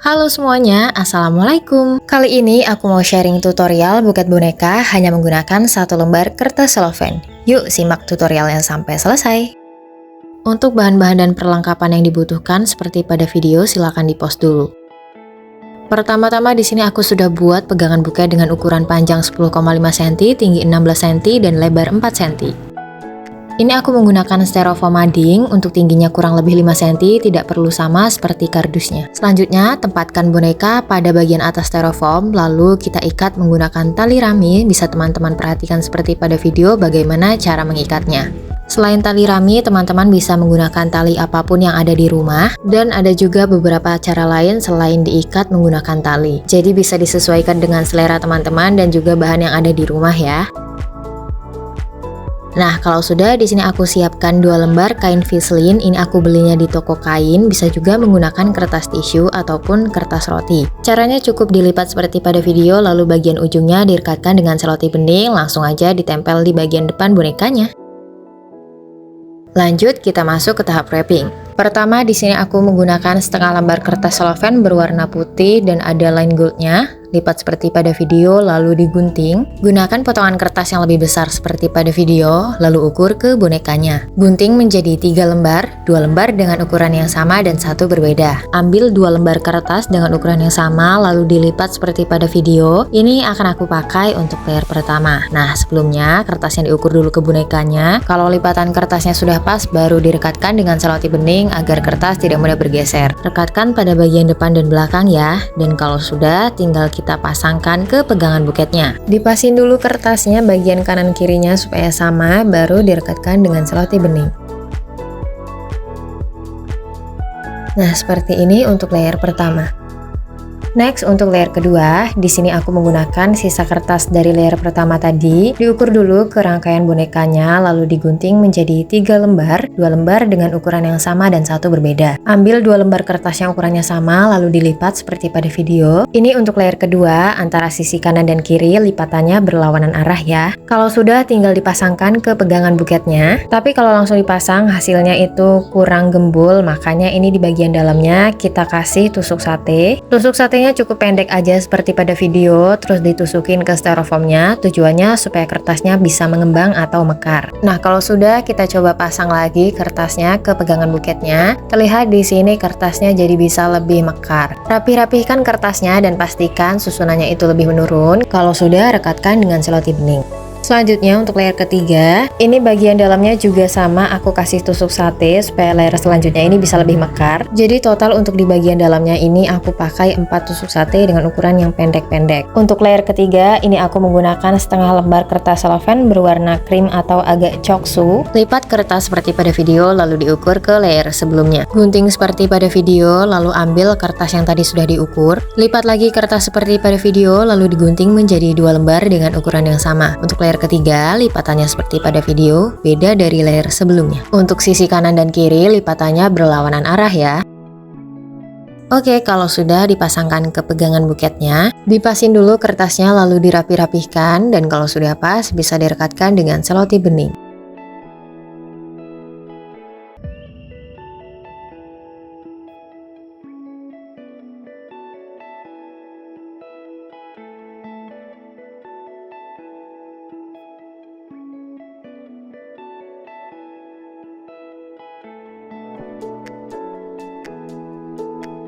Halo semuanya, Assalamualaikum. Kali ini aku mau sharing tutorial buket boneka hanya menggunakan satu lembar kertas selofan. Yuk simak tutorialnya sampai selesai. Untuk bahan-bahan dan perlengkapan yang dibutuhkan seperti pada video silahkan di-pause dulu. Pertama-tama di sini aku sudah buat pegangan buket dengan ukuran panjang 10,5 cm, tinggi 16 cm, dan lebar 4 cm. Ini aku menggunakan styrofoam mading, untuk tingginya kurang lebih 5 cm, tidak perlu sama seperti kardusnya. Selanjutnya, tempatkan boneka pada bagian atas styrofoam, lalu kita ikat menggunakan tali rami. Bisa teman-teman perhatikan seperti pada video bagaimana cara mengikatnya. Selain tali rami, teman-teman bisa menggunakan tali apapun yang ada di rumah, dan ada juga beberapa cara lain selain diikat menggunakan tali. Jadi bisa disesuaikan dengan selera teman-teman dan juga bahan yang ada di rumah ya. Nah, kalau sudah, di sini aku siapkan 2 lembar kain vislin. Ini aku belinya di toko kain, bisa juga menggunakan kertas tisu ataupun kertas roti. Caranya cukup dilipat seperti pada video, lalu bagian ujungnya direkatkan dengan selotip bening, langsung aja ditempel di bagian depan bonekanya. Lanjut, kita masuk ke tahap wrapping. Pertama, di sini aku menggunakan setengah lembar kertas selofan berwarna putih dan ada line goldnya. Lipat seperti pada video, lalu digunting. Gunakan potongan kertas yang lebih besar seperti pada video, lalu ukur ke bonekanya. Gunting menjadi 3 lembar, 2 lembar dengan ukuran yang sama dan 1 berbeda. Ambil 2 lembar kertas dengan ukuran yang sama, lalu dilipat seperti pada video. Ini akan aku pakai untuk layer pertama. Nah, sebelumnya kertasnya diukur dulu ke bonekanya. Kalau lipatan kertasnya sudah pas, baru direkatkan dengan selotip bening agar kertas tidak mudah bergeser. Rekatkan pada bagian depan dan belakang ya. Dan kalau sudah, tinggal kita pasangkan ke pegangan buketnya. Dipasin dulu kertasnya bagian kanan kirinya supaya sama, baru direkatkan dengan selotip bening. Nah, seperti ini untuk layer pertama. Next, untuk layer kedua, di sini aku menggunakan sisa kertas dari layer pertama tadi. Diukur dulu ke rangkaian bonekanya, lalu digunting menjadi 3 lembar, 2 lembar dengan ukuran yang sama dan 1 berbeda. Ambil 2 lembar kertas yang ukurannya sama, lalu dilipat seperti pada video. Ini untuk layer kedua, antara sisi kanan dan kiri lipatannya berlawanan arah ya. Kalau sudah, tinggal dipasangkan ke pegangan buketnya. Tapi kalau langsung dipasang, hasilnya itu kurang gembul, makanya ini di bagian dalamnya kita kasih tusuk sate. Tusuk satenya cukup pendek aja seperti pada video, terus ditusukin ke styrofoamnya, tujuannya supaya kertasnya bisa mengembang atau mekar. Nah, kalau sudah, kita coba pasang lagi kertasnya ke pegangan buketnya. Terlihat di sini kertasnya jadi bisa lebih mekar. Rapih-rapihkan kertasnya dan pastikan susunannya itu lebih menurun. Kalau sudah, rekatkan dengan selotip bening. Selanjutnya untuk layer ketiga, ini bagian dalamnya juga sama, aku kasih tusuk sate supaya layer selanjutnya ini bisa lebih mekar. Jadi total untuk di bagian dalamnya ini aku pakai 4 tusuk sate dengan ukuran yang pendek-pendek. Untuk layer ketiga, ini aku menggunakan setengah lembar kertas selofan berwarna krim atau agak coksu. Lipat kertas seperti pada video, lalu diukur ke layer sebelumnya. Gunting seperti pada video, lalu ambil kertas yang tadi sudah diukur. Lipat lagi kertas seperti pada video, lalu digunting menjadi 2 lembar dengan ukuran yang sama. Untuk layer ketiga, lipatannya seperti pada video, beda dari layer sebelumnya. Untuk sisi kanan dan kiri, lipatannya berlawanan arah ya. Oke, kalau sudah dipasangkan ke pegangan buketnya, dipasin dulu kertasnya lalu dirapi-rapihkan, dan kalau sudah pas, bisa direkatkan dengan selotip bening.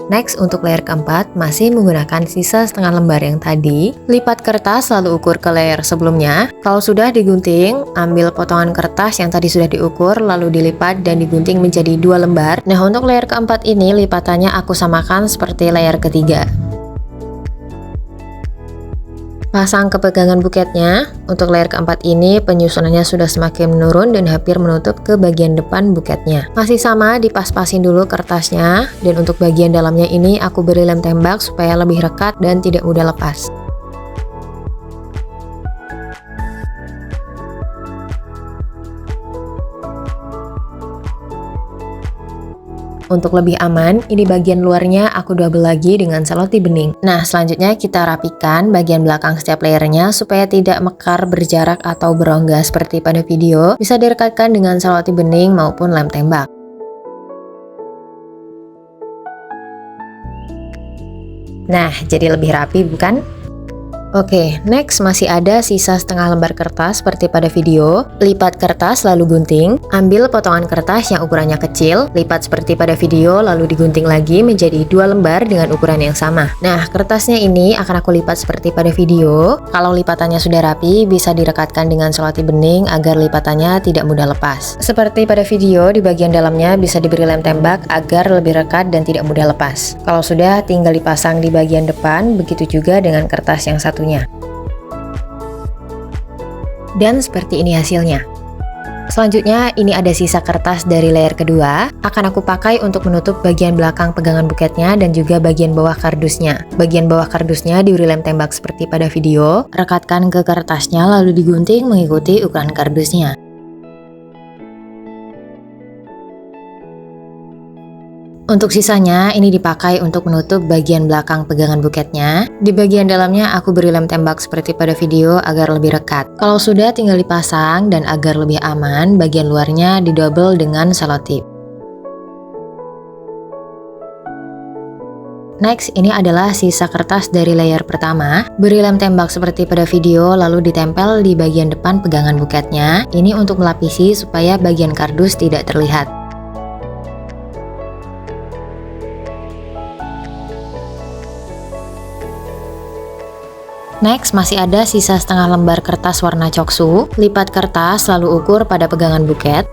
Next, untuk layer keempat, masih menggunakan sisa setengah lembar yang tadi. Lipat kertas lalu ukur ke layer sebelumnya. Kalau sudah digunting, ambil potongan kertas yang tadi sudah diukur, lalu dilipat dan digunting menjadi 2 lembar. Nah, untuk layer keempat ini, lipatannya aku samakan seperti layer ketiga. Pasang ke pegangan buketnya. Untuk layer keempat ini penyusunannya sudah semakin menurun dan hampir menutup ke bagian depan buketnya. Masih sama, dipas-pasin dulu kertasnya, dan untuk bagian dalamnya ini aku beri lem tembak supaya lebih rekat dan tidak mudah lepas. Untuk lebih aman, ini bagian luarnya aku double lagi dengan selotip bening. Nah, selanjutnya kita rapikan bagian belakang setiap layernya supaya tidak mekar, berjarak, atau berongga seperti pada video. Bisa direkatkan dengan selotip bening maupun lem tembak. Nah, jadi lebih rapi bukan? Oke, next masih ada sisa setengah lembar kertas seperti pada video. Lipat kertas lalu gunting. Ambil potongan kertas yang ukurannya kecil, lipat seperti pada video lalu digunting lagi menjadi 2 lembar dengan ukuran yang sama. Nah, kertasnya ini akan aku lipat seperti pada video. Kalau lipatannya sudah rapi, bisa direkatkan dengan selotip bening agar lipatannya tidak mudah lepas. Seperti pada video, di bagian dalamnya bisa diberi lem tembak agar lebih rekat dan tidak mudah lepas. Kalau sudah, tinggal dipasang di bagian depan, begitu juga dengan kertas yang satunya. Dan seperti ini hasilnya. Selanjutnya, ini ada sisa kertas dari layer kedua. Akan aku pakai untuk menutup bagian belakang pegangan buketnya dan juga bagian bawah kardusnya. Bagian bawah kardusnya diberi lem tembak seperti pada video. Rekatkan ke kertasnya lalu digunting mengikuti ukuran kardusnya. Untuk sisanya, ini dipakai untuk menutup bagian belakang pegangan buketnya. Di bagian dalamnya aku beri lem tembak seperti pada video agar lebih rekat. Kalau sudah, tinggal dipasang dan agar lebih aman, bagian luarnya didouble dengan selotip. Next, ini adalah sisa kertas dari layer pertama. Beri lem tembak seperti pada video lalu ditempel di bagian depan pegangan buketnya. Ini untuk melapisi supaya bagian kardus tidak terlihat. Next, masih ada sisa setengah lembar kertas warna coksu. Lipat kertas lalu ukur pada pegangan buket.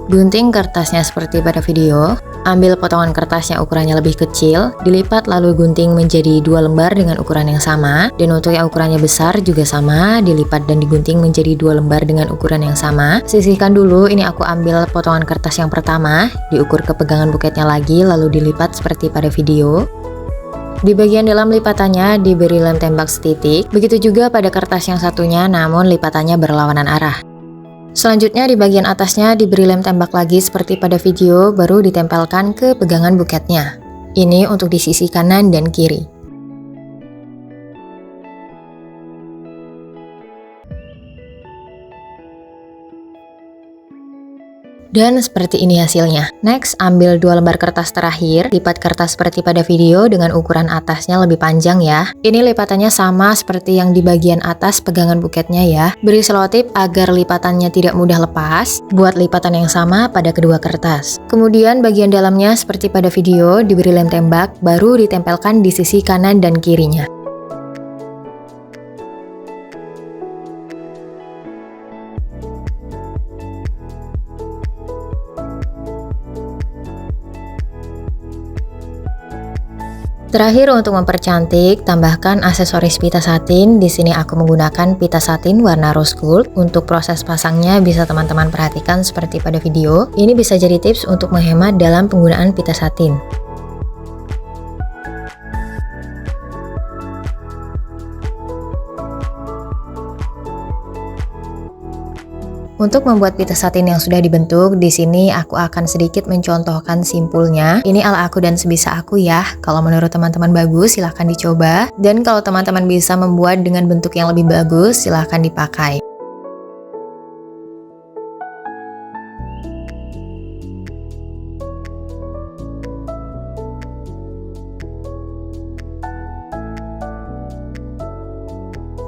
Gunting kertasnya seperti pada video. Ambil potongan kertas yang ukurannya lebih kecil, dilipat lalu gunting menjadi 2 lembar dengan ukuran yang sama. Dan untuk yang ukurannya besar juga sama, dilipat dan digunting menjadi 2 lembar dengan ukuran yang sama. Sisihkan dulu, ini aku ambil potongan kertas yang pertama, diukur ke pegangan buketnya lagi lalu dilipat seperti pada video. Di bagian dalam lipatannya diberi lem tembak setitik, begitu juga pada kertas yang satunya namun lipatannya berlawanan arah. Selanjutnya di bagian atasnya diberi lem tembak lagi seperti pada video, baru ditempelkan ke pegangan buketnya. Ini untuk di sisi kanan dan kiri. Dan seperti ini hasilnya. Next, ambil 2 lembar kertas terakhir, lipat kertas seperti pada video dengan ukuran atasnya lebih panjang ya. Ini lipatannya sama seperti yang di bagian atas pegangan buketnya ya. Beri selotip agar lipatannya tidak mudah lepas. Buat lipatan yang sama pada kedua kertas. Kemudian bagian dalamnya seperti pada video diberi lem tembak, baru ditempelkan di sisi kanan dan kirinya. Terakhir untuk mempercantik, tambahkan aksesoris pita satin. Di sini aku menggunakan pita satin warna rose gold. Untuk proses pasangnya bisa teman-teman perhatikan seperti pada video. Ini bisa jadi tips untuk menghemat dalam penggunaan pita satin. Untuk membuat pita satin yang sudah dibentuk, di sini aku akan sedikit mencontohkan simpulnya. Ini ala aku dan sebisa aku ya. Kalau menurut teman-teman bagus, silahkan dicoba. Dan kalau teman-teman bisa membuat dengan bentuk yang lebih bagus, silahkan dipakai.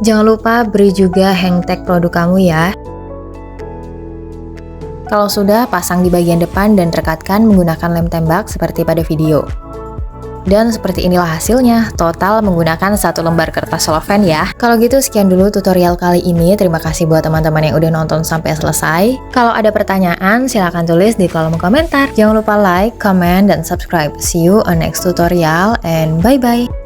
Jangan lupa beri juga hang tag produk kamu ya. Kalau sudah, pasang di bagian depan dan rekatkan menggunakan lem tembak seperti pada video. Dan seperti inilah hasilnya, total menggunakan 1 lembar kertas cellophane ya. Kalau gitu sekian dulu tutorial kali ini, terima kasih buat teman-teman yang udah nonton sampai selesai. Kalau ada pertanyaan, silahkan tulis di kolom komentar. Jangan lupa like, comment, dan subscribe. See you on next tutorial, and bye-bye!